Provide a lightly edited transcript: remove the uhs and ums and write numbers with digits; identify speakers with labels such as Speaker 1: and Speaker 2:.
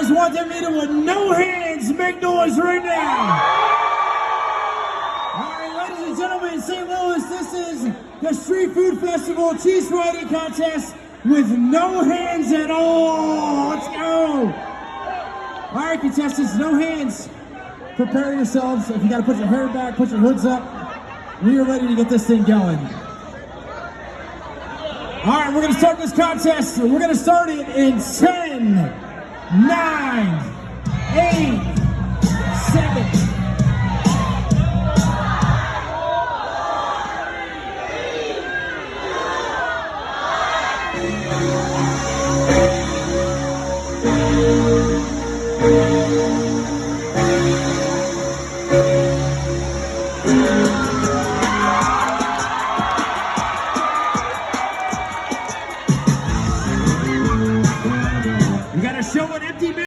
Speaker 1: guys want them meeting with no hands, make noise right now. All right, ladies and gentlemen, in St. Louis, this is the Street Food Festival Cheese Variety Contest with no hands at all. Let's go. All right, contestants, no hands. Prepare yourselves. If you got to put your hair back, put your hoods up. We are ready to get this thing going. All right, we're going to start this contest. We're going to start it in 10, 9,